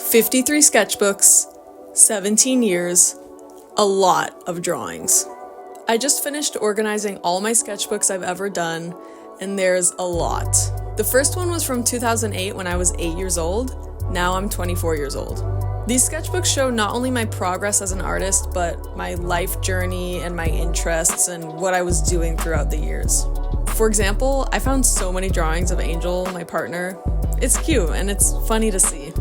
53 sketchbooks, 17 years, a lot of drawings. I just finished organizing all my sketchbooks I've ever done, and there's a lot. The first one was from 2008 when I was 8 years old. Now I'm 24 years old. These sketchbooks show not only my progress as an artist, but my life journey and my interests and what I was doing throughout the years. For example, I found so many drawings of Angel, my partner. It's cute and it's funny to see.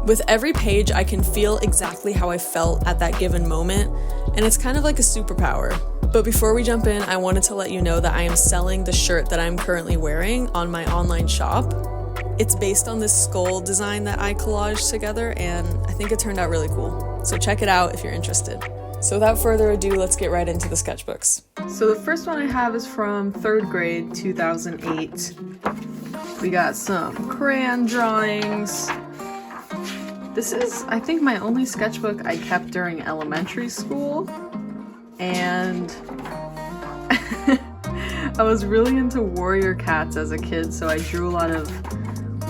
With every page, I can feel exactly how I felt at that given moment, and it's kind of like a superpower. But before we jump in, I wanted to let you know that I am selling the shirt that I'm currently wearing on my online shop. It's based on this skull design that I collaged together, and I think it turned out really cool. So check it out if you're interested. So without further ado, let's get right into the sketchbooks. So the first one I have is from 3rd grade, 2008. We got some crayon drawings. This is, I think, my only sketchbook I kept during elementary school. And I was really into warrior cats as a kid, so I drew a lot of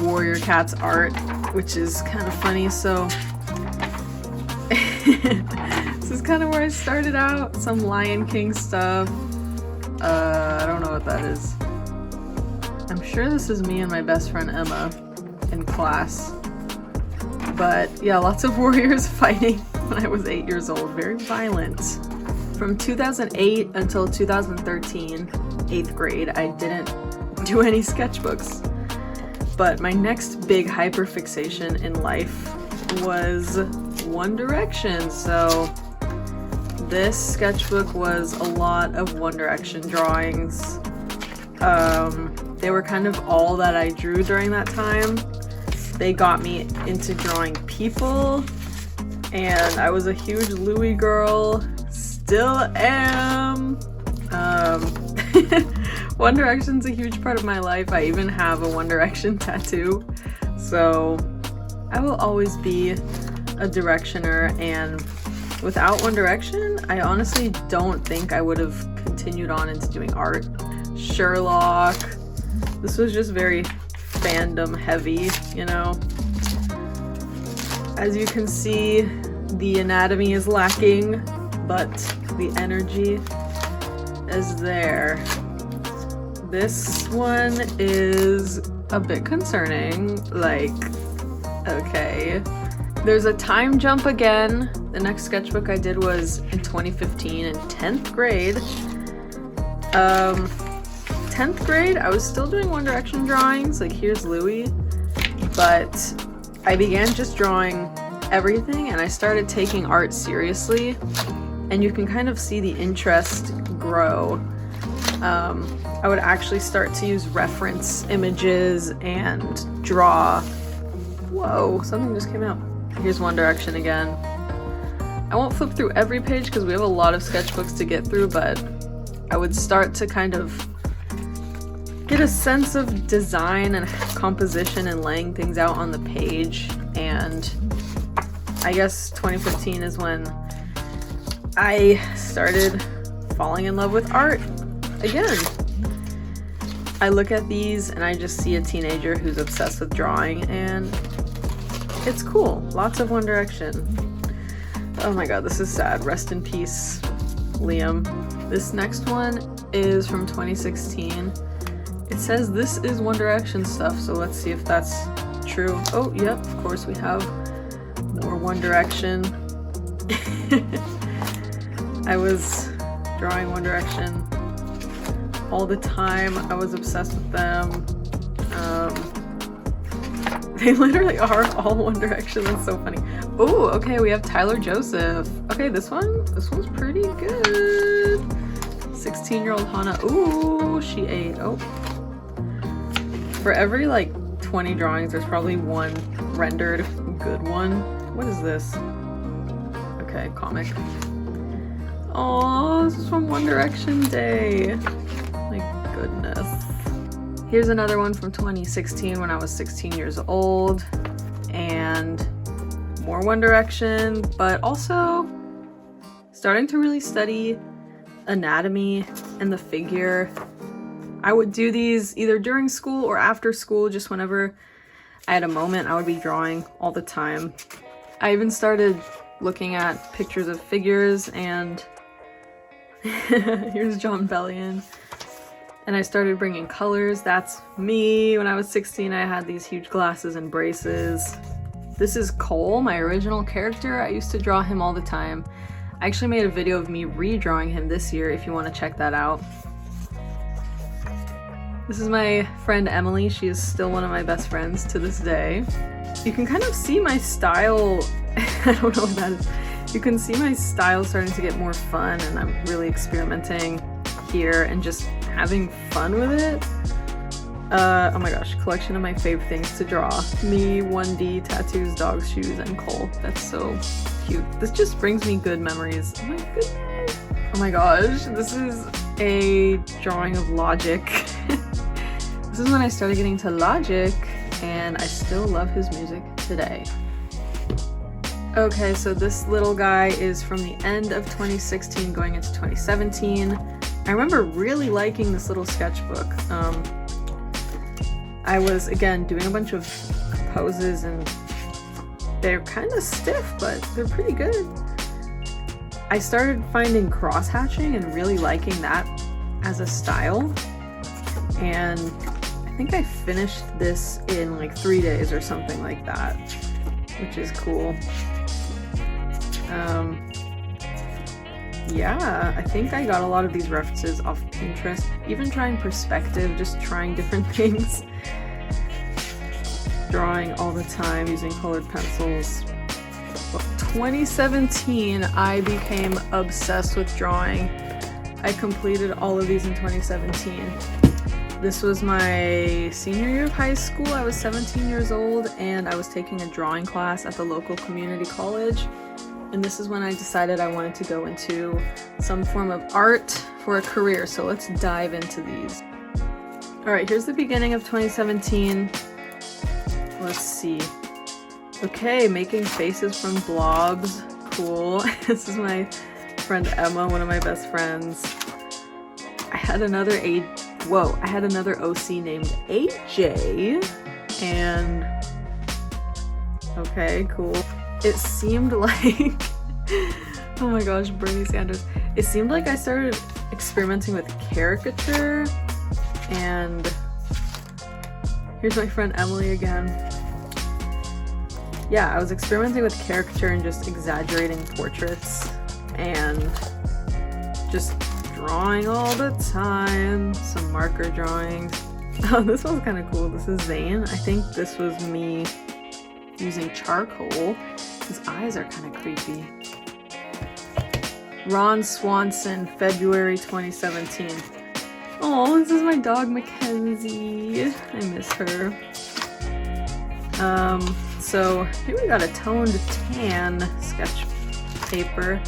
warrior cats art, which is kind of funny. So this is kind of where I started out. Some Lion King stuff. I don't know what that is. I'm sure this is me and my best friend Emma in class. But yeah, lots of warriors fighting when I was 8 years old. Very violent. From 2008 until 2013, 8th grade, I didn't do any sketchbooks. But my next big hyperfixation in life was One Direction. So this sketchbook was a lot of One Direction drawings. They were kind of all that I drew during that time. They got me into drawing people, and I was a huge Louis girl. Still am. One Direction's a huge part of my life. I even have a One Direction tattoo. So I will always be a Directioner, and without One Direction, I honestly don't think I would have continued on into doing art. Sherlock. This was just very fandom heavy, you know. As you can see, the anatomy is lacking, but the energy is there. This one is a bit concerning. Like, okay. There's a time jump again. The next sketchbook I did was in 2015 in 10th grade. 10th grade, I was still doing One Direction drawings. Like, here's Louis. But I began just drawing everything, and I started taking art seriously. And you can kind of see the interest grow. I would actually start to use reference images and draw. Whoa, something just came out. Here's One Direction again. I won't flip through every page because we have a lot of sketchbooks to get through, but I would start to kind of get a sense of design and composition and laying things out on the page. And I guess 2015 is when I started falling in love with art again. I look at these and I just see a teenager who's obsessed with drawing, and it's cool. Lots of One Direction. Oh my god, this is sad. Rest in peace, Liam. This next one is from 2016. It says this is One Direction stuff, so let's see if that's true. Oh, yep, of course we have more One Direction. I was drawing One Direction all the time. I was obsessed with them. They literally are all One Direction. That's so funny. Oh, okay, we have Tyler Joseph. Okay, this one's pretty good. 16-year-old Hannah. Ooh, she ate. Oh. For every, like, 20 drawings, there's probably one rendered good one. What is this? Okay, comic. Aww, this is from One Direction Day. My goodness. Here's another one from 2016 when I was 16 years old. And more One Direction, but also starting to really study anatomy and the figure. I would do these either during school or after school, just whenever I had a moment. I would be drawing all the time. I even started looking at pictures of figures, and here's John Bellion. And I started bringing colors. That's me. When I was 16, I had these huge glasses and braces. This is Cole, my original character. I used to draw him all the time. I actually made a video of me redrawing him this year if you want to check that out. This is my friend Emily. She is still one of my best friends to this day. You can kind of see my style. I don't know what that is. You can see my style starting to get more fun, and I'm really experimenting here and just having fun with it. Oh my gosh, collection of my fave things to draw. Me, 1D, tattoos, dogs, shoes, and Cole. That's so cute. This just brings me good memories. Oh my goodness. Oh my gosh, this is a drawing of Logic. This is when I started getting to Logic, and I still love his music today. Okay, so this little guy is from the end of 2016 going into 2017. I remember really liking this little sketchbook. I was, again, doing a bunch of poses, and they're kind of stiff, but they're pretty good. I started finding cross-hatching and really liking that as a style, and I think I finished this in like 3 days or something like that, which is cool. Yeah, I think I got a lot of these references off Pinterest, even trying perspective, just trying different things. Drawing all the time using colored pencils. 2017, I became obsessed with drawing. I completed all of these in 2017. This was my senior year of high school. I was 17 years old, and I was taking a drawing class at the local community college. And this is when I decided I wanted to go into some form of art for a career. So let's dive into these. All right, here's the beginning of 2017. Let's see. Okay, making faces from blobs. Cool. This is my friend Emma, one of my best friends. I had another OC named AJ. And okay, cool. It seemed like, oh my gosh, Bernie Sanders. It seemed like I started experimenting with caricature, and here's my friend Emily again. Yeah, I was experimenting with caricature and just exaggerating portraits and just drawing all the time. Some marker drawings. Oh, this one's kind of cool. This is Zane. I think this was me using charcoal. His eyes are kind of creepy. Ron Swanson, February 2017. Oh, this is my dog Mackenzie. I miss her. So here we got a toned tan sketch paper.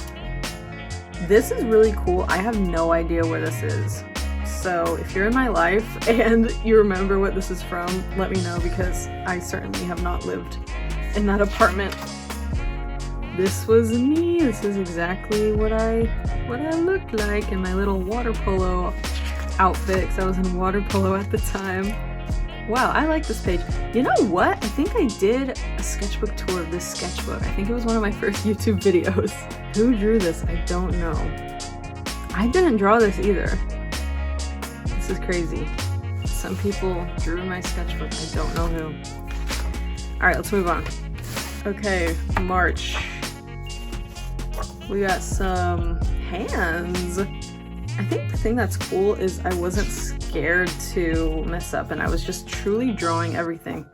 This is really cool. I have no idea where this is. So if you're in my life and you remember what this is from, let me know, because I certainly have not lived in that apartment. This was me. This is exactly what I looked like in my little water polo outfit, because I was in water polo at the time. Wow, I like this page. You know what? I think I did a sketchbook tour of this sketchbook. I think it was one of my first YouTube videos. Who drew this? I don't know. I didn't draw this either. This is crazy. Some people drew my sketchbook. I don't know who. Alright, let's move on. Okay, March. We got some hands. I think the thing that's cool is I wasn't scared to mess up, and I was just truly drawing everything.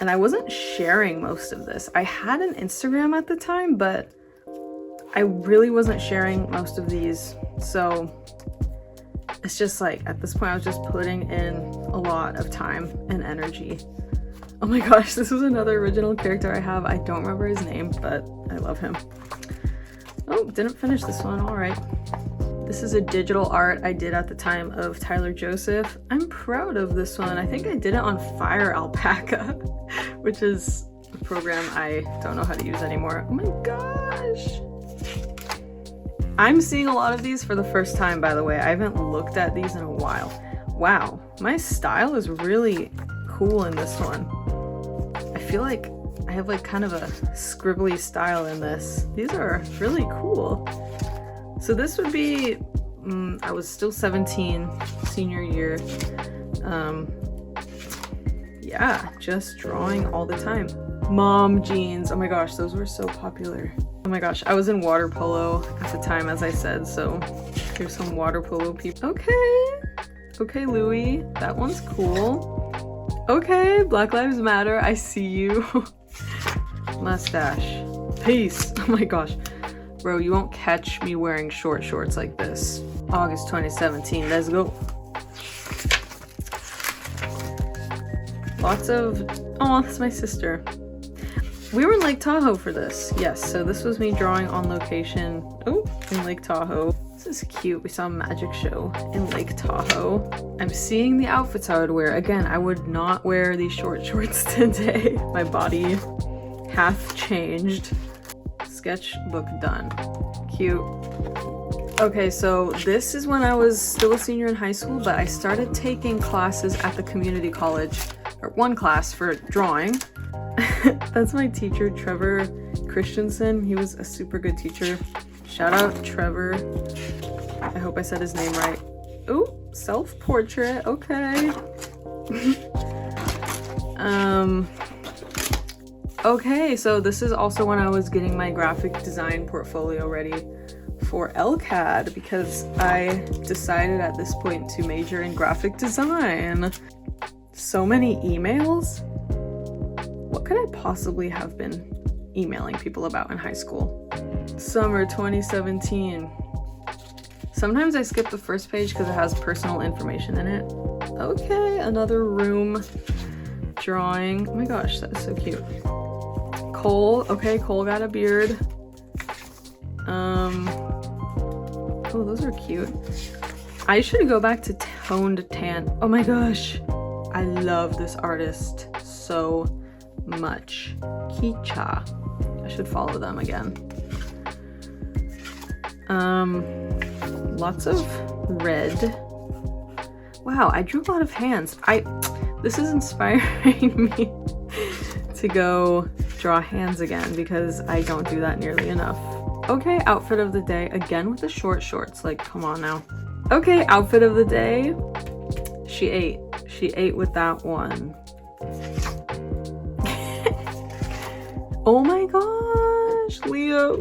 And I wasn't sharing most of this. I had an Instagram at the time, but I really wasn't sharing most of these. So it's just like, at this point I was just putting in a lot of time and energy. Oh my gosh, this was another original character I have. I don't remember his name, but I love him. Oh, didn't finish this one. All right. This is a digital art I did at the time of Tyler Joseph. I'm proud of this one. I think I did it on Fire Alpaca, which is a program I don't know how to use anymore. Oh my gosh. I'm seeing a lot of these for the first time, by the way. I haven't looked at these in a while. Wow, my style is really cool in this one. I feel like I have like kind of a scribbly style in this. These are really cool. So this would be, I was still 17, senior year. Yeah, just drawing all the time. Mom jeans, oh my gosh, those were so popular. Oh my gosh, I was in water polo at the time, as I said, so here's some water polo people. Okay, Louis, that one's cool. Okay, Black Lives Matter, I see you. Mustache. Peace. Oh my gosh. Bro, you won't catch me wearing short shorts like this. August 2017, let's go. Lots of, oh, that's my sister. We were in Lake Tahoe for this. Yes, so this was me drawing on location. Oh, in Lake Tahoe. This is cute. We saw a magic show in Lake Tahoe. I'm seeing the outfits I would wear. Again, I would not wear these short shorts today. My body hath changed. Sketchbook done. Cute. Okay, so this is when I was still a senior in high school, but I started taking classes at the community college, or one class for drawing. That's my teacher, Trevor Christensen. He was a super good teacher. Shout out Trevor. I hope I said his name right. Ooh, self-portrait, okay. Okay, so this is also when I was getting my graphic design portfolio ready for LCAD because I decided at this point to major in graphic design. So many emails? What could I possibly have been emailing people about in high school? Summer 2017. Sometimes I skip the first page because it has personal information in it. Okay, another room drawing. Oh my gosh, that is so cute. Cole, okay, Cole got a beard. Oh, those are cute. I should go back to toned tan. Oh my gosh, I love this artist so much. Kicha. I should follow them again. Lots of red. Wow, I drew a lot of hands. This is inspiring me to go draw hands again because I don't do that nearly enough. Okay, outfit of the day, again with the short shorts, like come on now. Okay, outfit of the day, she ate with that one. Oh my gosh, Leo,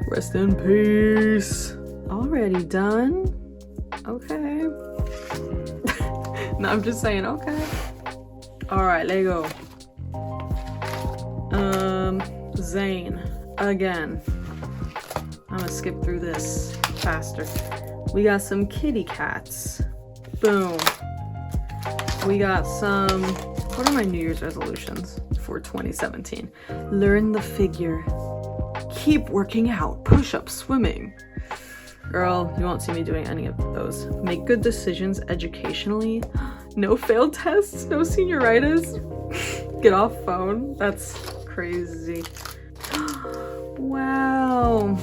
rest in peace. Already done? Okay. No, I'm just saying, okay. All right, let go. Zane, again. I'm gonna skip through this faster. We got some kitty cats. Boom. We got some, what are my New Year's resolutions for 2017? Learn the figure. Keep working out. Push-ups, swimming. Girl, you won't see me doing any of those. Make good decisions educationally. No failed tests, no senioritis. Get off phone. That's crazy. Wow.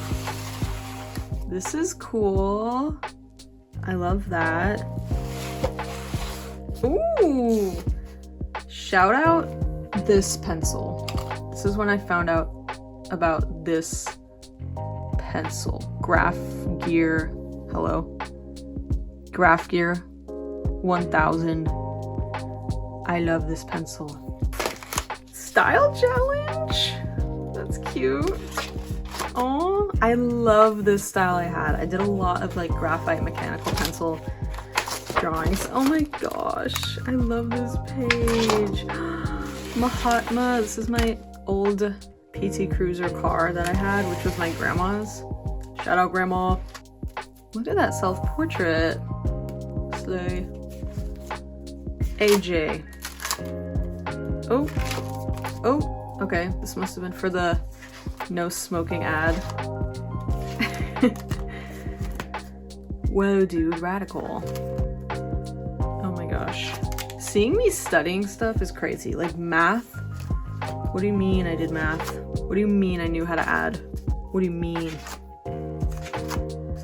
This is cool. I love that. Ooh. Shout out this pencil. This is when I found out about this pencil. Graph Gear. Hello. Graph Gear 1000. I love this pencil. Style challenge? That's cute. Oh, I love this style I had. I did a lot of like graphite mechanical pencil drawings. Oh my gosh, I love this page. Mahatma, this is my old PT Cruiser car that I had, which was my grandma's. Shout out grandma. Look at that self-portrait. Slay. AJ. Oh, okay, this must have been for the no smoking ad. Whoa, dude, radical. Oh my gosh. Seeing me studying stuff is crazy. Like math. What do you mean I did math? What do you mean I knew how to add? What do you mean?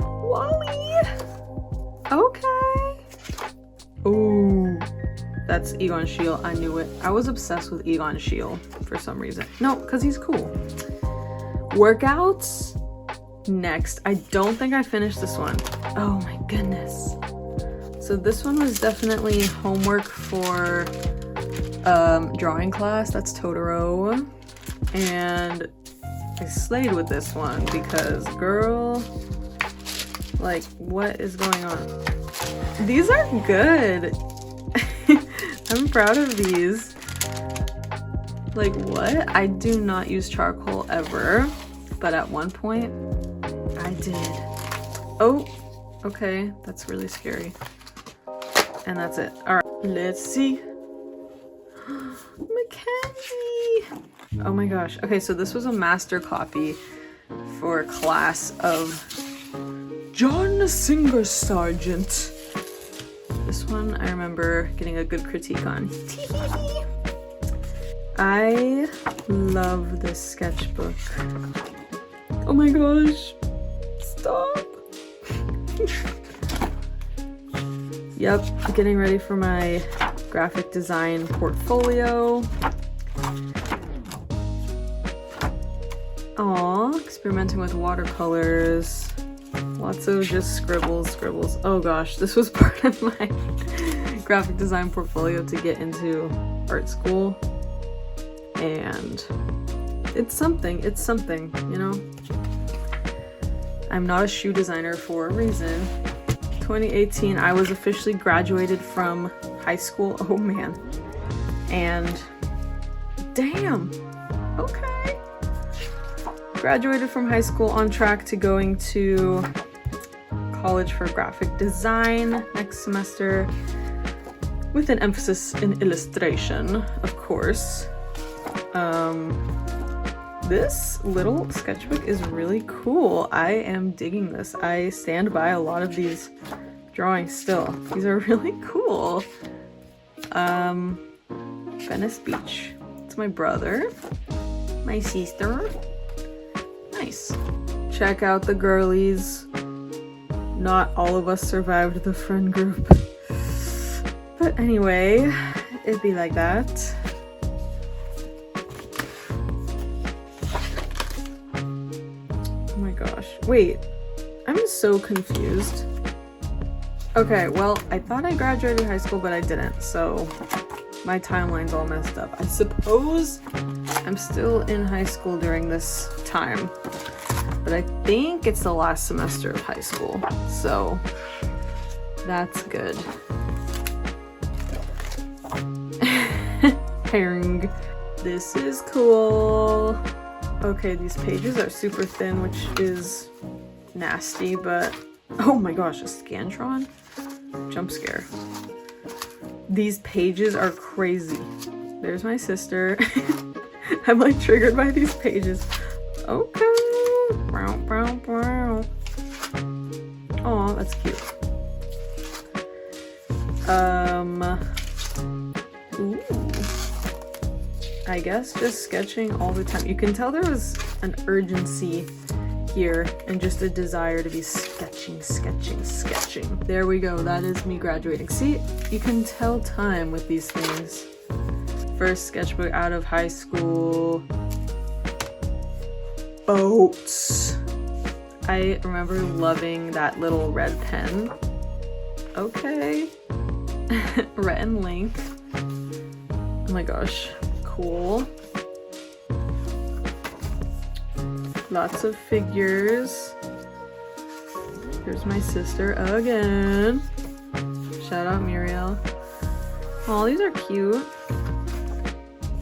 Wally! Okay. Ooh. That's Egon Schiele. I knew it. I was obsessed with Egon Schiele for some reason. No, because he's cool. Workouts. Next. I don't think I finished this one. Oh my goodness. So this one was definitely homework for drawing class. That's Totoro. And I slayed with this one because, girl, like, what is going on? These are good. I'm proud of these. Like, what? I do not use charcoal ever, but at one point I did. Oh, okay, that's really scary. And that's it. All right, let's see. Mackenzie. Oh my gosh. Okay, so this was a master copy for a class of John Singer Sargent. This one I remember getting a good critique on. I love this sketchbook. Oh my gosh. Stop. Yep, getting ready for my graphic design portfolio. Aw, experimenting with watercolors. Lots of just scribbles. Oh gosh, this was part of my graphic design portfolio to get into art school. And it's something, you know? I'm not a shoe designer for a reason. 2018, I was officially graduated from high school. Oh man. And damn, okay. Graduated from high school, on track to going to college for graphic design next semester with an emphasis in illustration, of course. This little sketchbook is really cool. I am digging this. I stand by a lot of these drawings still. These are really cool. Venice Beach. It's my brother, my sister. Nice. Check out the girlies. Not all of us survived the friend group. But anyway, it'd be like that. Oh my gosh. Wait, I'm so confused. Okay, well, I thought I graduated high school, but I didn't, so my timeline's all messed up. I suppose I'm still in high school during this time, but I think it's the last semester of high school, so that's good. Herring. This is cool. Okay, these pages are super thin, which is nasty, but oh my gosh, a Scantron? Jump scare. These pages are crazy. There's my sister. I'm like triggered by these pages. Okay. Oh, that's cute. Ooh. I guess just sketching all the time. You can tell there was an urgency here and just a desire to be sketching. There we go. That is me graduating. See, you can tell time with these things. First sketchbook out of high school. Boats. I remember loving that little red pen. Okay. Rhett and Link. Oh my gosh. Cool. Lots of figures. Here's my sister again. Shout out Muriel. Oh, these are cute.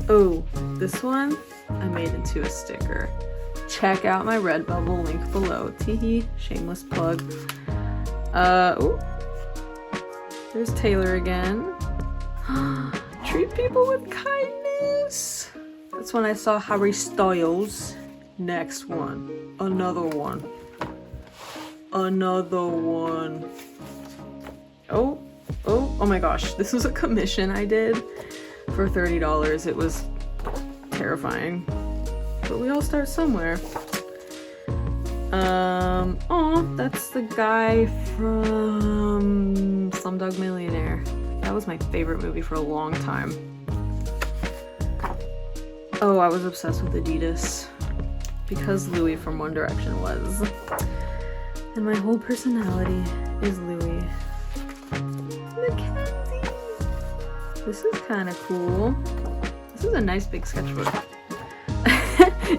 Oh, this one I made into a sticker. Check out my Redbubble, link below. Teehee, shameless plug. Ooh. There's Taylor again. Treat people with kindness. That's when I saw Harry Styles. Next one. Another one. Oh my gosh. This was a commission I did for $30. It was terrifying. But we all start somewhere. Oh, that's the guy from Slumdog Millionaire. That was my favorite movie for a long time. Oh, I was obsessed with Adidas because Louis from One Direction was. And my whole personality is Louis. Mackenzie! This is kind of cool. This is a nice big sketchbook.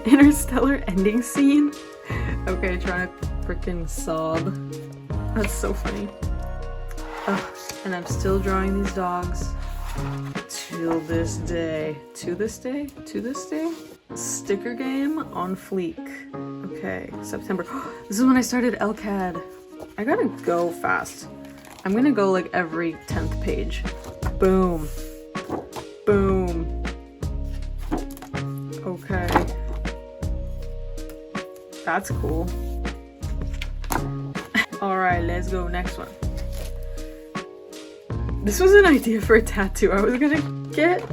Interstellar ending scene. Okay, trying to freaking sob. That's so funny. Ugh, and I'm still drawing these dogs till this day. To this day? To this day? Sticker game on fleek. Okay, September. This is when I started LCAD. I gotta go fast. I'm gonna go like every 10th page. Boom. Boom. Okay. That's cool. Alright, let's go. Next one. This was an idea for a tattoo I was gonna get.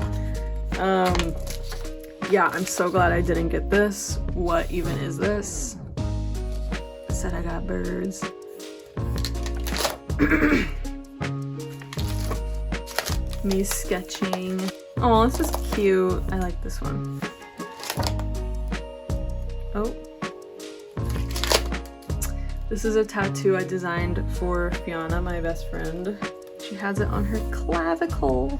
Yeah, I'm so glad I didn't get this. What even is this? I said I got birds. Me sketching. Oh, this is cute. I like this one. Oh. This is a tattoo I designed for Fiona, my best friend. She has it on her clavicle.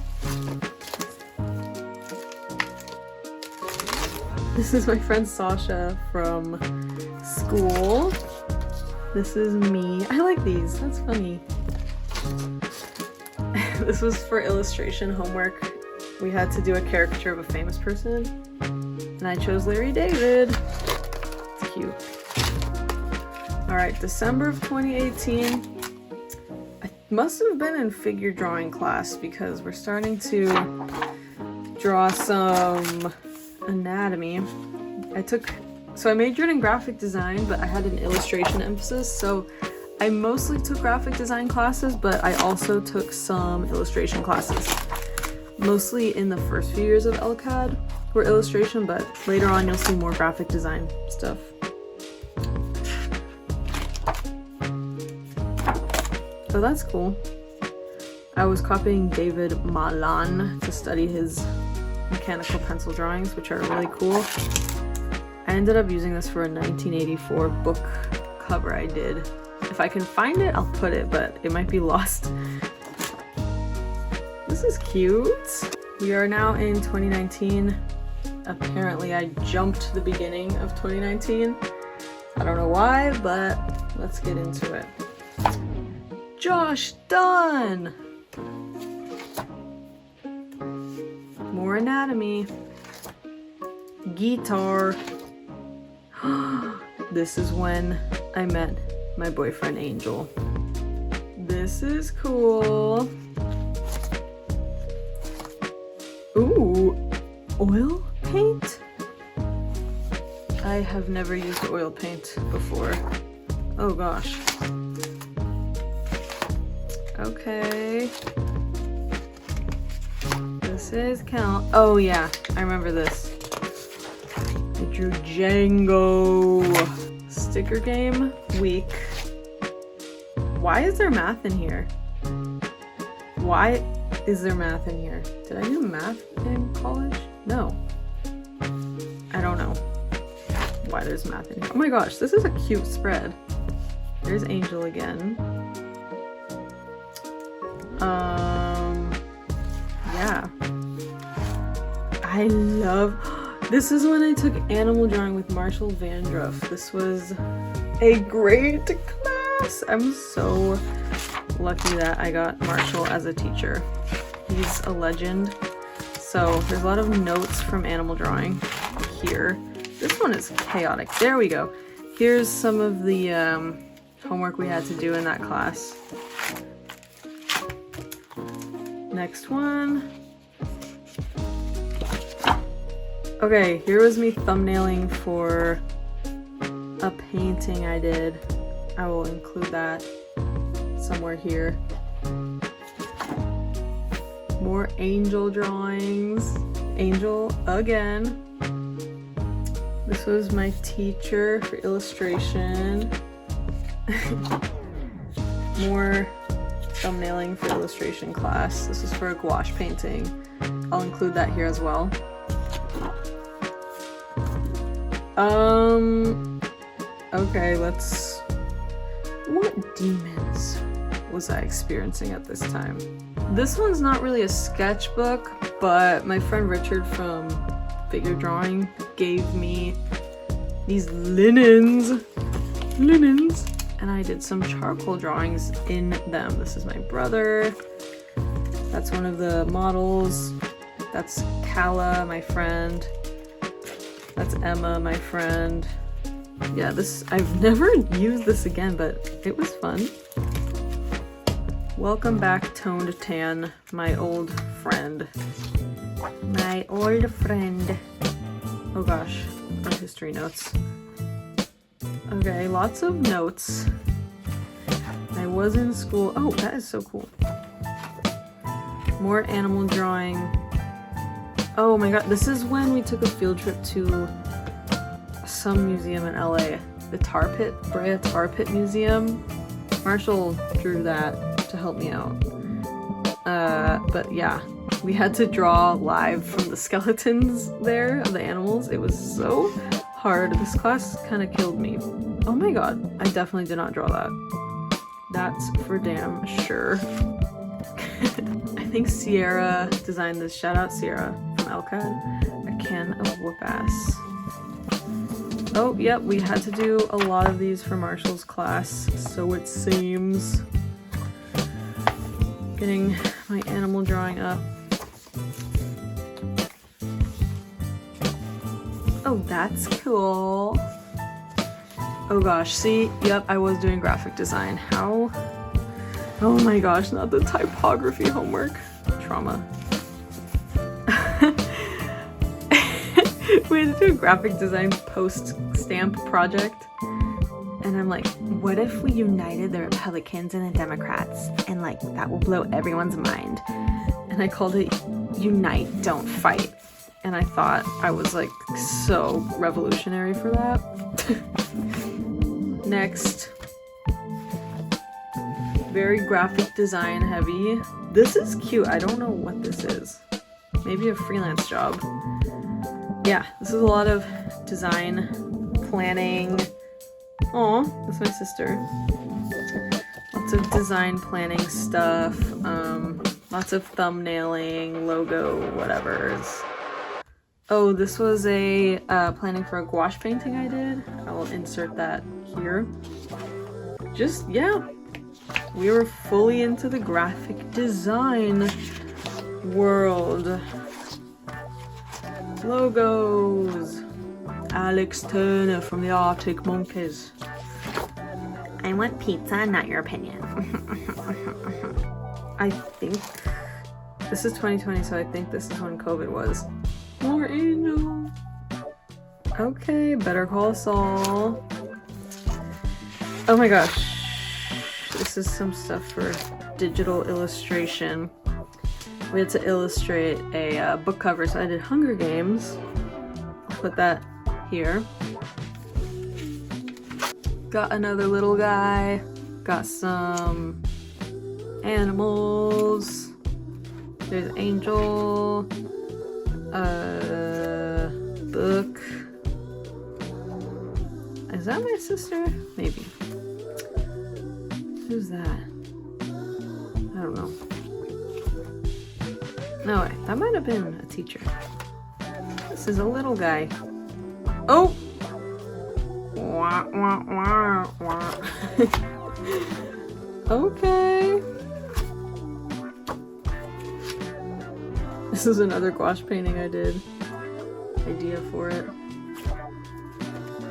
This is my friend Sasha from school. This is me. I like these. That's funny. This was for illustration homework. We had to do a caricature of a famous person. And I chose Larry David. It's cute. Alright, December of 2018. I must have been in figure drawing class because we're starting to draw some anatomy. I majored in graphic design, but I had an illustration emphasis, so I mostly took graphic design classes, but I also took some illustration classes. Mostly in the first few years of LCAD were illustration, but later on you'll see more graphic design stuff. So that's cool. I was copying David Malan to study his mechanical pencil drawings, which are really cool. I ended up using this for a 1984 book cover I did. If I can find it, I'll put it, but it might be lost. This is cute. We are now in 2019. Apparently I jumped the beginning of 2019. I don't know why, but let's get into it. Josh Dunn! More anatomy. Guitar. This is when I met my boyfriend Angel. This is cool. Ooh, oil paint? I have never used oil paint before. Oh gosh. Okay. This is count. Oh yeah, I remember this. I drew Django. Sticker game week. Why is there math in here? Why is there math in here? Did I do math in college? No. I don't know why there's math in here. Oh my gosh, this is a cute spread. There's Angel again. Yeah. I love... This is when I took animal drawing with Marshall Vandruff. This was a great class. I'm so lucky that I got Marshall as a teacher. He's a legend. So there's a lot of notes from animal drawing here. This one is chaotic. There we go. Here's some of the homework we had to do in that class. Next one. Okay, here was me thumbnailing for a painting I did. I will include that somewhere here. More Angel drawings. Angel again. This was my teacher for illustration. More thumbnailing for illustration class. This is for a gouache painting. I'll include that here as well. Okay, let's... What demons was I experiencing at this time? This one's not really a sketchbook, but my friend Richard from Figure Drawing gave me these linens, and I did some charcoal drawings in them. This is my brother. That's one of the models. That's Kala, my friend. That's Emma, my friend. Yeah, this, I've never used this again, but it was fun. Welcome back, Toned Tan, my old friend. My old friend. Oh gosh, our history notes. Okay, lots of notes. I was in school. Oh, that is so cool. More animal drawing. Oh my god, this is when we took a field trip to some museum in LA. The Tar Pit, Brea Tar Pit Museum. Marshall drew that to help me out. But yeah, we had to draw live from the skeletons there of the animals. It was so hard. This class kind of killed me. Oh my god, I definitely did not draw that. That's for damn sure. I think Sierra designed this. Shout out Sierra from LCAD. A can of whoop ass. Oh, yep, we had to do a lot of these for Marshall's class, so it seems. Getting my animal drawing up. Oh, that's cool. Oh gosh, see? Yep, I was doing graphic design. How? Oh my gosh, not the typography homework. Trauma. We had to do a graphic design post stamp project. And I'm like, what if we united the Republicans and the Democrats? And like, that will blow everyone's mind. And I called it Unite, Don't Fight. And I thought I was like so revolutionary for that. Next. Very graphic design heavy. This is cute. I don't know what this is. Maybe a freelance job. Yeah, this is a lot of design, planning. Aw, that's my sister. Lots of design planning stuff. Lots of thumbnailing, logo, whatevers. Oh, this was a planning for a gouache painting I did. I will insert that here. Just, yeah. We were fully into the graphic design world. Logos. Alex Turner from the Arctic Monkeys. I want pizza, not your opinion. I think this is 2020, so I think this is when COVID was. More angels. Okay, Better Call Saul. Oh my gosh. This is some stuff for digital illustration. We had to illustrate a book cover, so I did Hunger Games. I'll put that here. Got another little guy. Got some animals. There's Angel. Book. Is that my sister? Maybe. Who's that? I don't know. No way, that might have been a teacher. This is a little guy. Oh! Wah, wah, wah, wah. Okay. This is another gouache painting I did. Idea for it.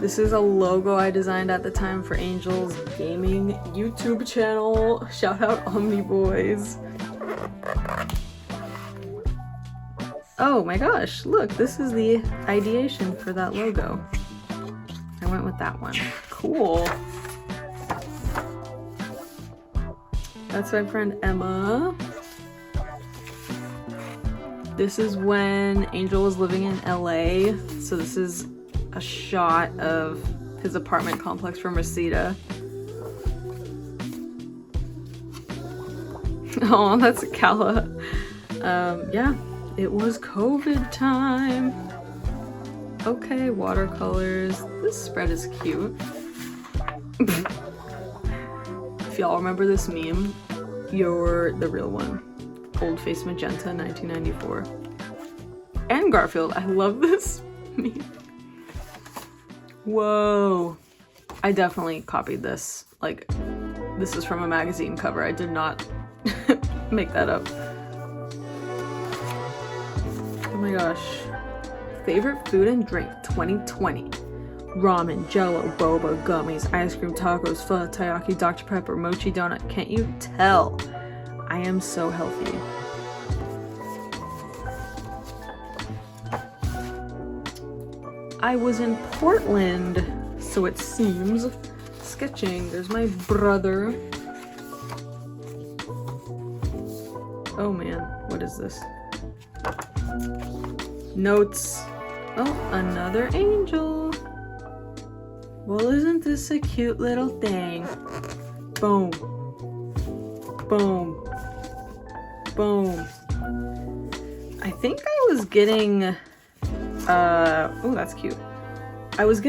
This is a logo I designed at the time for Angel's gaming YouTube channel. Shout out Omniboys. Oh my gosh, look, this is the ideation for that logo. I went with that one. Cool. That's my friend Emma. This is when Angel was living in LA. So this is a shot of his apartment complex from Reseda. Oh, that's a Kala. Yeah, it was COVID time. Okay, watercolors. This spread is cute. If y'all remember this meme, you're the real one. Old Face Magenta, 1994. And Garfield. I love this meme. Whoa. I definitely copied this. Like, this is from a magazine cover. I did not make that up. Oh my gosh. Favorite food and drink 2020. Ramen, jello, boba, gummies, ice cream, tacos, pho, taiyaki, Dr. Pepper, mochi donut. Can't you tell? I am so healthy. I was in Portland, so it seems, sketching. There's my brother. Oh man, what is this? Notes. Oh, another angel. Well, isn't this a cute little thing? Boom. Boom. Boom. I think I was getting, oh, that's cute. I was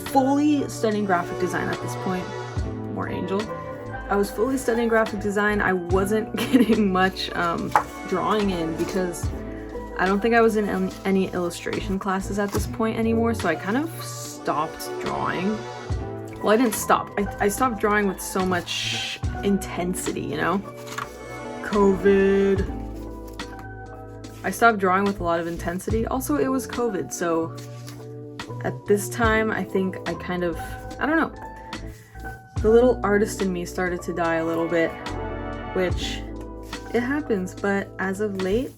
fully studying graphic design at this point. More angel. I was fully studying graphic design. I wasn't getting much drawing in because I don't think I was in any illustration classes at this point anymore, so I kind of stopped drawing. Well, I didn't stop. I stopped drawing with so much intensity, you know? COVID. I stopped drawing with a lot of intensity. Also, it was COVID, so at this time, I think I kind of, I don't know. The little artist in me started to die a little bit, which it happens, but as of late,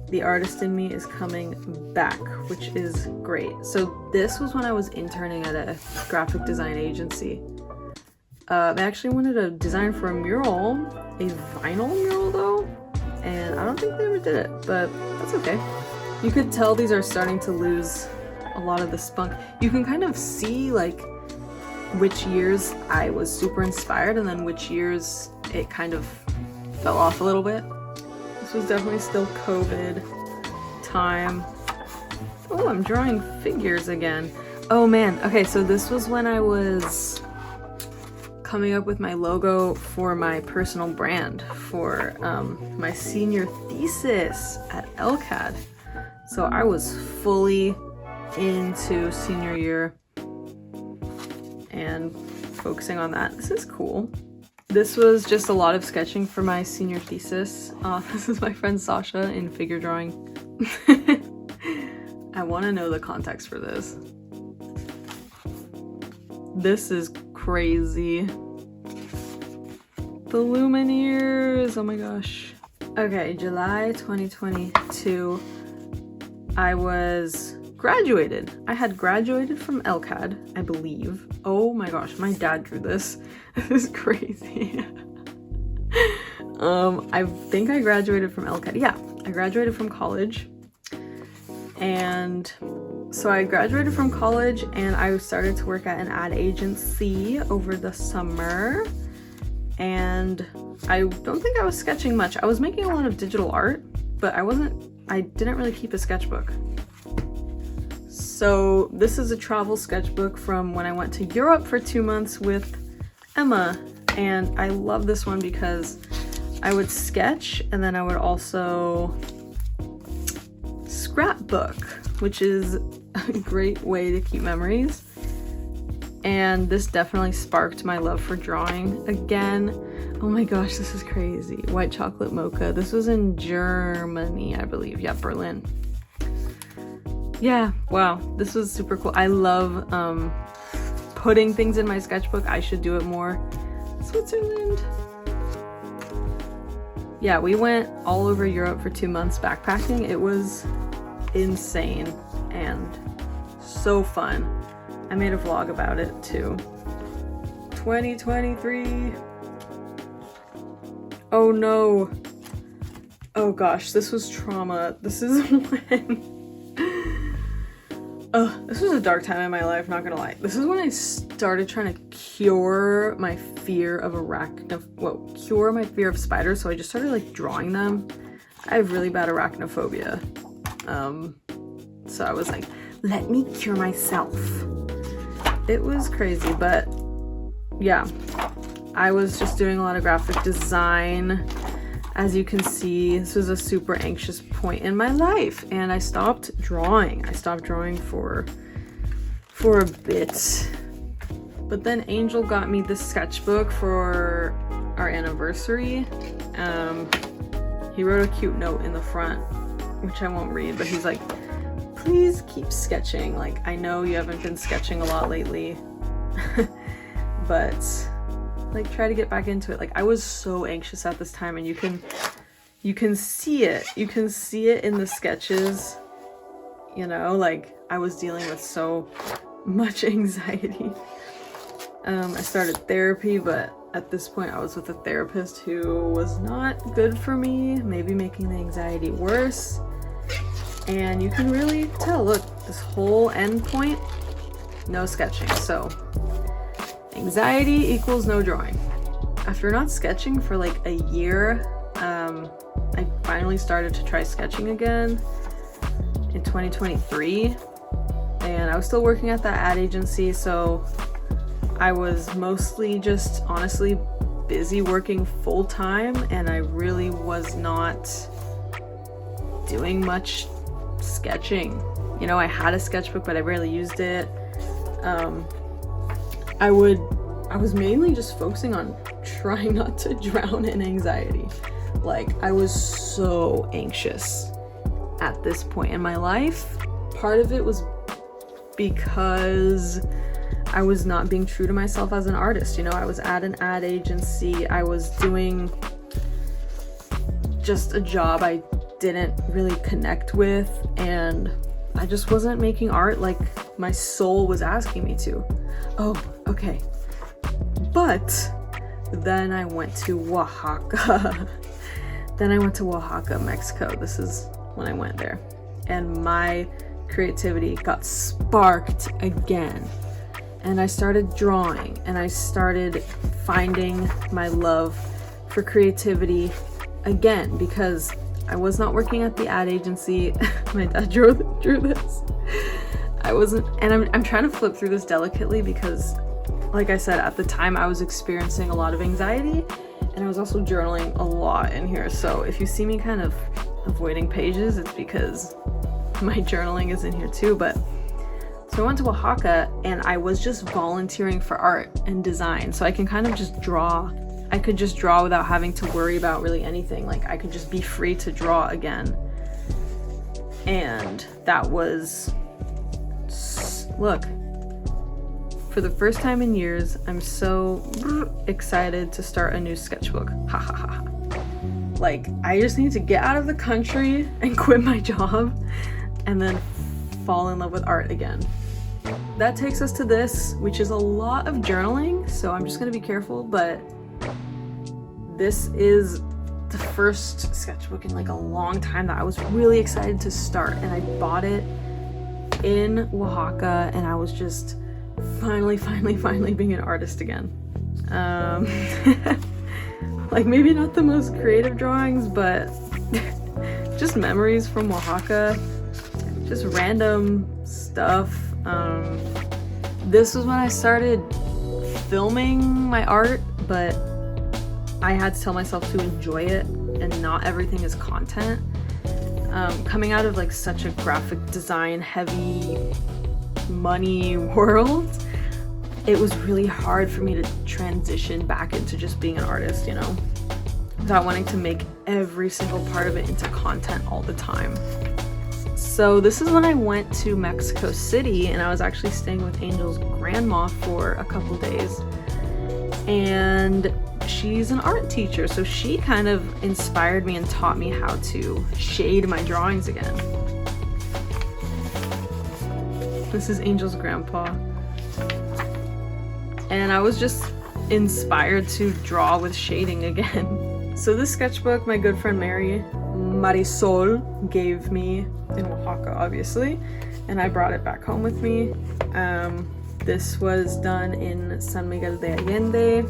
the artist in me is coming back, which is great. So this was when I was interning at a graphic design agency. They actually wanted a design for a mural, a vinyl mural though, and I don't think they ever did it, but that's okay. You could tell these are starting to lose a lot of the spunk. You can kind of see like which years I was super inspired and then which years it kind of fell off a little bit. This was definitely still COVID time. Oh, I'm drawing figures again. Oh man, okay, so this was when I was coming up with my logo for my personal brand for my senior thesis at LCAD. So I was fully into senior year and focusing on that. This is cool. This was just a lot of sketching for my senior thesis. This is my friend Sasha in figure drawing. I want to know the context for this. This is crazy. The Lumineers, oh my gosh. Okay, July 2022, I was graduated. I had graduated from LCAD, I believe. Oh my gosh, my dad drew this. This is crazy. I think I graduated from LCAD. Yeah, I graduated from college. And so I graduated from college and I started to work at an ad agency over the summer. And I don't think I was sketching much. I was making a lot of digital art, but I didn't really keep a sketchbook. So this is a travel sketchbook from when I went to Europe for 2 months with Emma. And I love this one because I would sketch and then I would also scrapbook, which is a great way to keep memories. And this definitely sparked my love for drawing again. Oh my gosh, this is crazy. White chocolate mocha. This was in Germany, I believe. Yeah, Berlin. Yeah, wow, this was super cool. I love putting things in my sketchbook. I should do it more. Switzerland. Yeah, we went all over Europe for 2 months backpacking. It was insane and so fun. I made a vlog about it too. 2023. Oh no. Oh gosh, this was trauma. This is when This was a dark time in my life, not gonna lie. This is when I started trying to cure my fear of cure my fear of spiders, so I just started like drawing them. I have really bad arachnophobia. So I was like, let me cure myself. It was crazy, but yeah. I was just doing a lot of graphic design. As you can see, this was a super anxious point in my life, and I stopped drawing. I stopped drawing for a bit. But then Angel got me this sketchbook for our anniversary. He wrote a cute note in the front, which I won't read, but he's like, please keep sketching. Like, I know you haven't been sketching a lot lately, but like try to get back into it. Like, I was so anxious at this time, and you can see it. You can see it in the sketches, you know, like I was dealing with so much anxiety. I started therapy, but at this point I was with a therapist who was not good for me, maybe making the anxiety worse. And you can really tell, look, this whole end point, no sketching. So anxiety equals no drawing. After not sketching for like a year, I finally started to try sketching again in 2023, and I was still working at that ad agency, so I was mostly just honestly busy working full-time, and I really was not doing much sketching. You know, I had a sketchbook, but I rarely used it. I was mainly just focusing on trying not to drown in anxiety. Like, I was so anxious at this point in my life. Part of it was because I was not being true to myself as an artist. You know, I was at an ad agency. I was doing just a job I didn't really connect with, and I just wasn't making art like my soul was asking me to. Oh, okay. But then I went to Oaxaca. Mexico. This is when I went there. And my creativity got sparked again. And I started drawing, and I started finding my love for creativity again, because I was not working at the ad agency. My dad drew this. I wasn't, and I'm trying to flip through this delicately because, like I said, at the time I was experiencing a lot of anxiety, and I was also journaling a lot in here. So if you see me kind of avoiding pages, it's because my journaling is in here too. But so I went to Oaxaca, and I was just volunteering for art and design, so I can kind of just draw. I could just draw without having to worry about really anything. Like, I could just be free to draw again. And that was, look, for the first time in years, I'm so excited to start a new sketchbook. Ha ha ha. Like, I just need to get out of the country and quit my job and then fall in love with art again. That takes us to this, which is a lot of journaling, so I'm just gonna be careful, but this is the first sketchbook in like a long time that I was really excited to start, and I bought it in Oaxaca, and I was just finally being an artist again. Like, maybe not the most creative drawings, but just memories from Oaxaca, just random stuff. This was when I started filming my art, but I had to tell myself to enjoy it, and not everything is content. Coming out of like such a graphic design heavy money world, it was really hard for me to transition back into just being an artist, you know, without wanting to make every single part of it into content all the time. So this is when I went to Mexico City, and I was actually staying with Angel's grandma for a couple days, and she's an art teacher, so she kind of inspired me and taught me how to shade my drawings again. This is Angel's grandpa. And I was just inspired to draw with shading again. So this sketchbook, my good friend Marisol gave me in Oaxaca, obviously. and I brought it back home with me. This was done in San Miguel de Allende,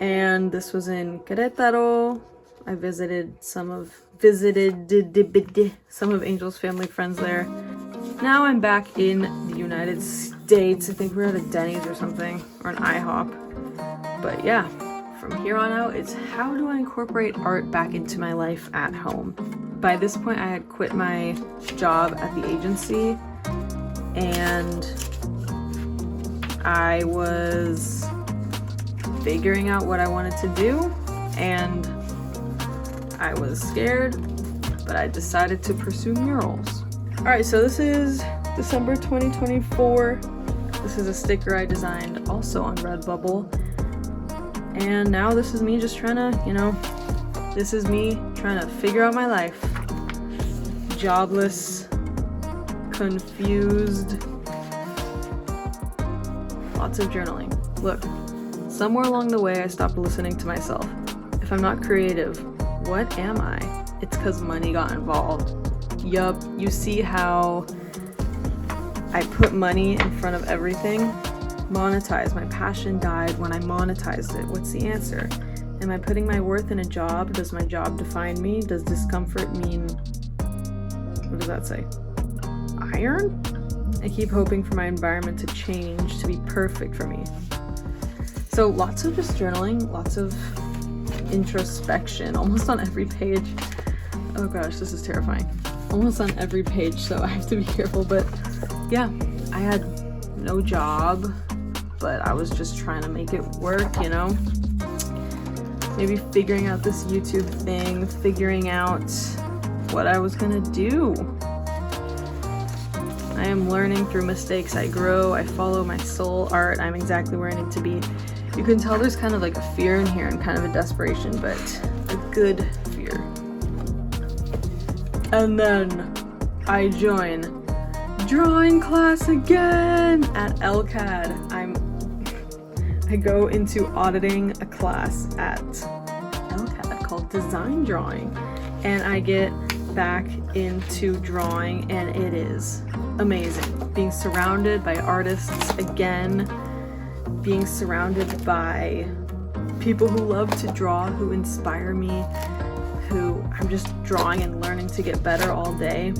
and this was in Querétaro. I visited some of Angel's family friends there. Now I'm back in the United States. I think we're at a Denny's or something, or an IHOP. But yeah, from here on out, it's how do I incorporate art back into my life at home? By this point, I had quit my job at the agency, and I was figuring out what I wanted to do, and I was scared, but I decided to pursue murals. Alright, so this is December 2024. This is a sticker I designed also on Redbubble. And now this is me just trying to, this is me trying to figure out my life. Jobless, confused, lots of journaling. Look, somewhere along the way I stopped listening to myself. If I'm not creative, what am I? It's because money got involved. Yup, you see how I put money in front of everything? Monetize. My passion died when I monetized it. What's the answer? Am I putting my worth in a job? Does my job define me? Does discomfort mean, what does that say? Iron? I keep hoping for my environment to change, to be perfect for me. So lots of just journaling, lots of introspection, almost on every page. Oh gosh, this is terrifying. Almost on every page, so I have to be careful. But yeah, I had no job, but I was just trying to make it work, maybe figuring out this YouTube thing, figuring out what I was gonna do. I am learning through mistakes. I grow, I follow my soul art. I'm exactly where I need to be. You can tell there's kind of like a fear in here and kind of a desperation, but a good fear. And then I join drawing class again at LCAD. I go into auditing a class at LCAD called design drawing, and I get back into drawing, and it is amazing. Being surrounded by artists again, being surrounded by people who love to draw, who inspire me, who I'm just drawing and learning to get better all day.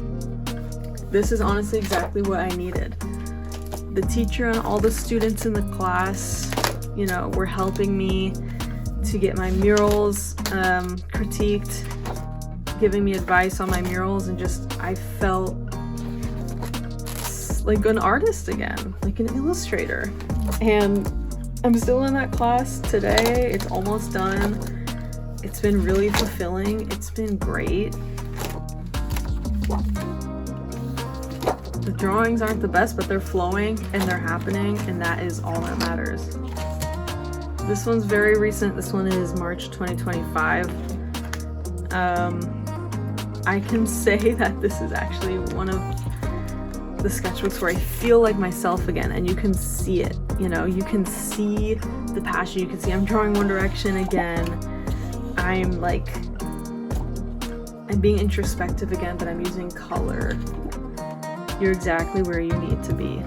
This is honestly exactly what I needed. The teacher and all the students in the class, were helping me to get my murals critiqued, giving me advice on my murals, and just I felt like an artist again, like an illustrator. And I'm still in that class today. It's almost done. It's been really fulfilling. It's been great. The drawings aren't the best, but they're flowing and they're happening, and that is all that matters. This one's very recent. This one is March 2025. I can say that this is actually one of the sketchbooks where I feel like myself again, and you can see it, you can see the passion, you can see I'm drawing One Direction again. I'm being introspective again, but I'm using color. You're exactly where you need to be.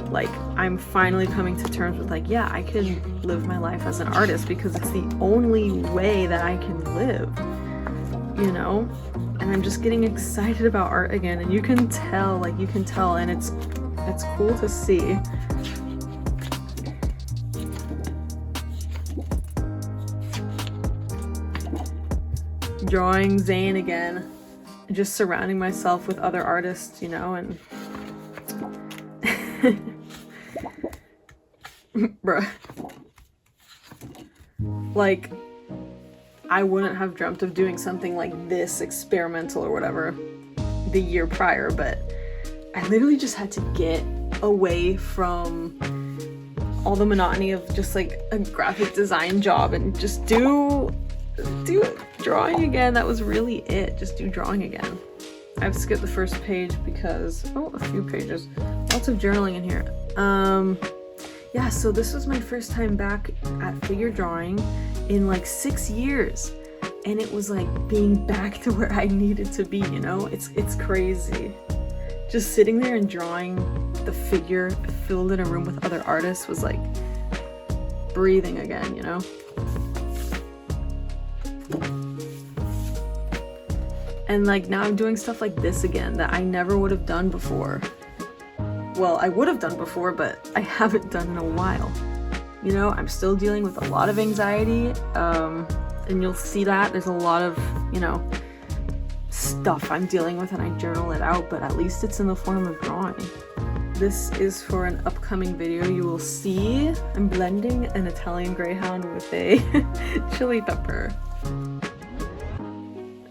I'm finally coming to terms with yeah, I can live my life as an artist because it's the only way that I can live, and I'm just getting excited about art again, and you can tell, and it's cool to see. Drawing Zane again, just surrounding myself with other artists, and bruh, I wouldn't have dreamt of doing something like this experimental or whatever the year prior, but I literally just had to get away from all the monotony of just a graphic design job and just do drawing again. That was really it. Just do drawing again. I've skipped the first page because, a few pages. Lots of journaling in here. Yeah, so this was my first time back at figure drawing in 6 years. And it was being back to where I needed to be, It's crazy. just sitting there and drawing the figure filled in a room with other artists was like breathing again, you know? And like now I'm doing stuff like this again that I never would have done before. Well, I would have done before, but I haven't done in a while. You know, I'm still dealing with a lot of anxiety, and you'll see that there's a lot of, you know, stuff I'm dealing with, and I journal it out, but at least it's in the form of drawing. This is for an upcoming video. You will see I'm blending an Italian Greyhound with a chili pepper.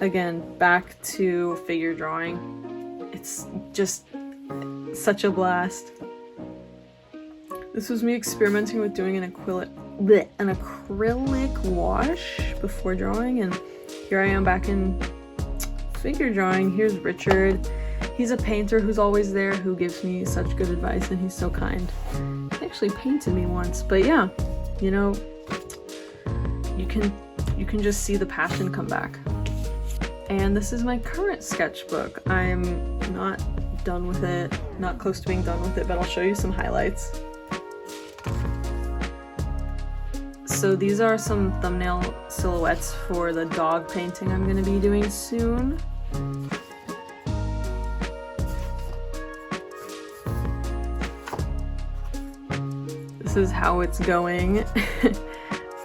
Again, back to figure drawing. It's just such a blast. This was me experimenting with doing an acrylic wash before drawing, and here I am back in figure drawing. Here's Richard. He's a painter who's always there, who gives me such good advice, and he's so kind. He actually painted me once, but yeah, you know, you can just see the passion come back. And this is my current sketchbook. I'm not done with it, not close to being done with it, but I'll show you some highlights. So these are some thumbnail silhouettes for the dog painting I'm going to be doing soon. This is how it's going.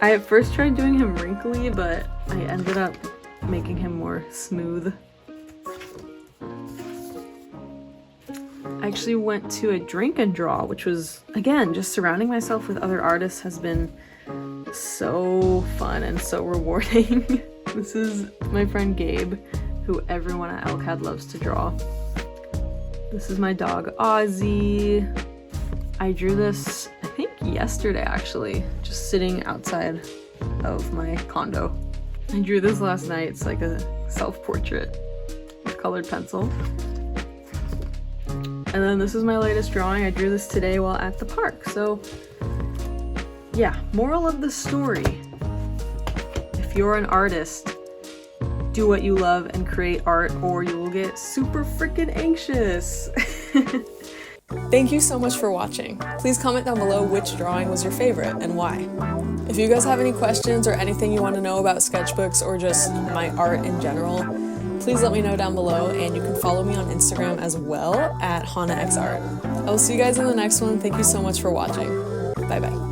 I at first tried doing him wrinkly, but I ended up making him more smooth. I actually went to a drink and draw, which was, again, just surrounding myself with other artists has been so fun and so rewarding. This is my friend Gabe, who everyone at LCAD loves to draw. This is my dog Ozzy. I drew this, I think yesterday actually, just sitting outside of my condo. I drew this last night. It's like a self-portrait with colored pencil. And then this is my latest drawing. I drew this today while at the park. So yeah, moral of the story. If you're an artist, do what you love and create art, or you will get super freaking anxious. Thank you so much for watching. Please comment down below which drawing was your favorite and why. If you guys have any questions or anything you want to know about sketchbooks or just my art in general, please let me know down below, and you can follow me on Instagram as well at HanaXArt. I will see you guys in the next one. Thank you so much for watching. Bye bye.